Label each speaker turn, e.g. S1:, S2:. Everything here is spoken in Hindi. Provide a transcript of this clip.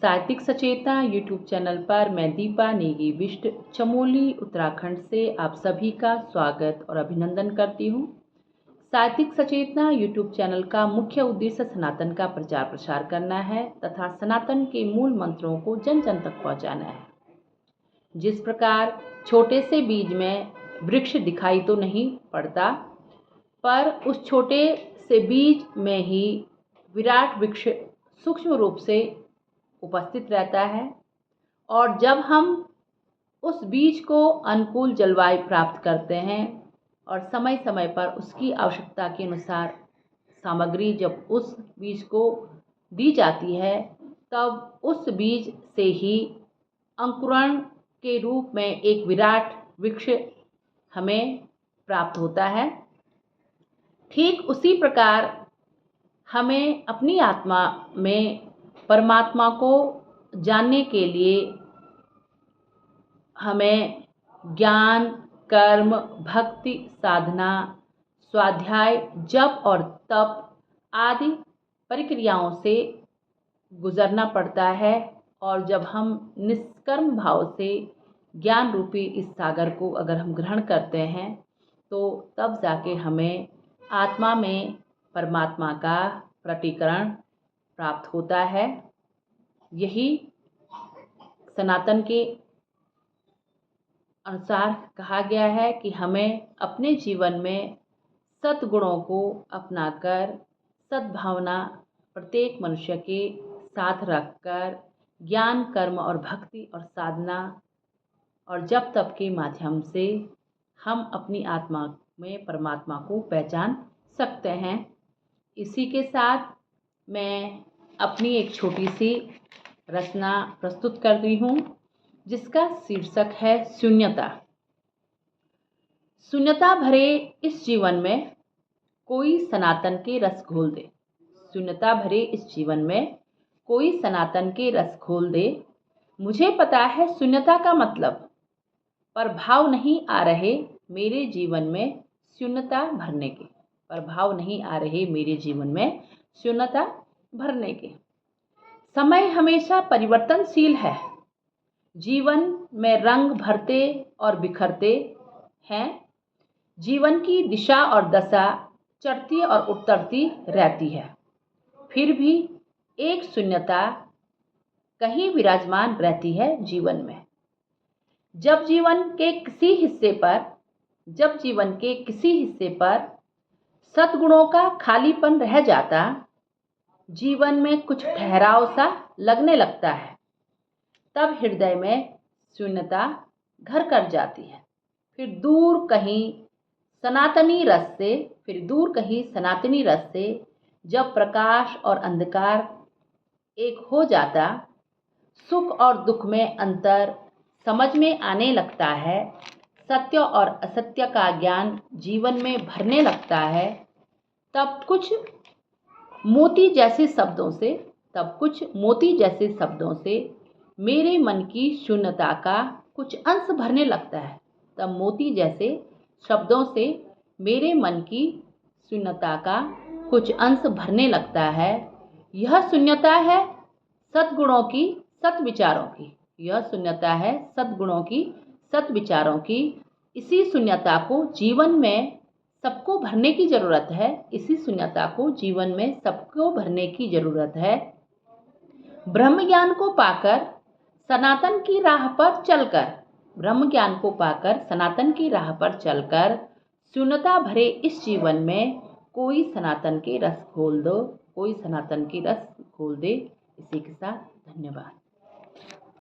S1: साहित्यिक सचेतना यूट्यूब चैनल पर मैं दीपा नेगी बिष्ट चमोली उत्तराखंड से आप सभी का स्वागत और अभिनंदन करती हूँ। साहित्यिक सचेतना यूट्यूब चैनल का मुख्य उद्देश्य सनातन का प्रचार प्रसार करना है तथा सनातन के मूल मंत्रों को जन जन तक पहुँचाना है। जिस प्रकार छोटे से बीज में वृक्ष दिखाई तो नहीं पड़ता, पर उस छोटे से बीज में ही विराट वृक्ष सूक्ष्म रूप से उपस्थित रहता है। और जब हम उस बीज को अनुकूल जलवायु प्राप्त करते हैं और समय समय पर उसकी आवश्यकता के अनुसार सामग्री जब उस बीज को दी जाती है, तब उस बीज से ही अंकुरण के रूप में एक विराट वृक्ष हमें प्राप्त होता है। ठीक उसी प्रकार हमें अपनी आत्मा में परमात्मा को जानने के लिए हमें ज्ञान, कर्म, भक्ति, साधना, स्वाध्याय, जप और तप आदि प्रक्रियाओं से गुजरना पड़ता है। और जब हम निष्कर्म भाव से ज्ञान रूपी इस सागर को अगर हम ग्रहण करते हैं, तो तब जाके हमें आत्मा में परमात्मा का प्रकटीकरण प्राप्त होता है। यही सनातन के अनुसार कहा गया है कि हमें अपने जीवन में सद्गुणों को अपनाकर सद्भावना प्रत्येक मनुष्य के साथ रखकर ज्ञान, कर्म और भक्ति और साधना और जप तप के माध्यम से हम अपनी आत्मा में परमात्मा को पहचान सकते हैं। इसी के साथ मैं अपनी एक छोटी सी रचना प्रस्तुत कर रही हूँ, जिसका शीर्षक है शून्यता। शून्यता भरे इस जीवन में कोई सनातन के रस घोल दे। शून्यता भरे इस जीवन में कोई सनातन के रस घोल दे। मुझे पता है शून्यता का मतलब, पर भाव नहीं आ रहे मेरे जीवन में शून्यता भरने के। पर भाव नहीं आ रहे मेरे जीवन में शून्यता भरने के। समय हमेशा परिवर्तनशील है। जीवन में रंग भरते और बिखरते हैं। जीवन की दिशा और दशा चढ़ती और उतरती रहती है। फिर भी एक शून्यता कहीं विराजमान रहती है जीवन में। जब जीवन के किसी हिस्से पर सद्गुणों का खालीपन रह जाता, जीवन में कुछ ठहराव सा लगने लगता है, तब हृदय में शून्यता घर कर जाती है। फिर दूर कहीं सनातनी रस से जब प्रकाश और अंधकार एक हो जाता, सुख और दुख में अंतर समझ में आने लगता है, सत्य और असत्य का ज्ञान जीवन में भरने लगता है, तब कुछ मोती जैसे शब्दों से मेरे मन की शून्यता का कुछ अंश भरने लगता है। तब मोती जैसे शब्दों से मेरे मन की शून्यता का कुछ अंश भरने लगता है। यह शून्यता है सद्गुणों की, सद्विचारों की। यह शून्यता है सद्गुणों की, सद्विचारों की। इसी शून्यता को जीवन में सबको भरने की ज़रूरत है। इसी शून्यता को जीवन में सबको भरने की ज़रूरत है। ब्रह्म ज्ञान को पाकर सनातन की राह पर चलकर शून्यता भरे इस जीवन में कोई सनातन के रस घोल दे। इसी के साथ धन्यवाद।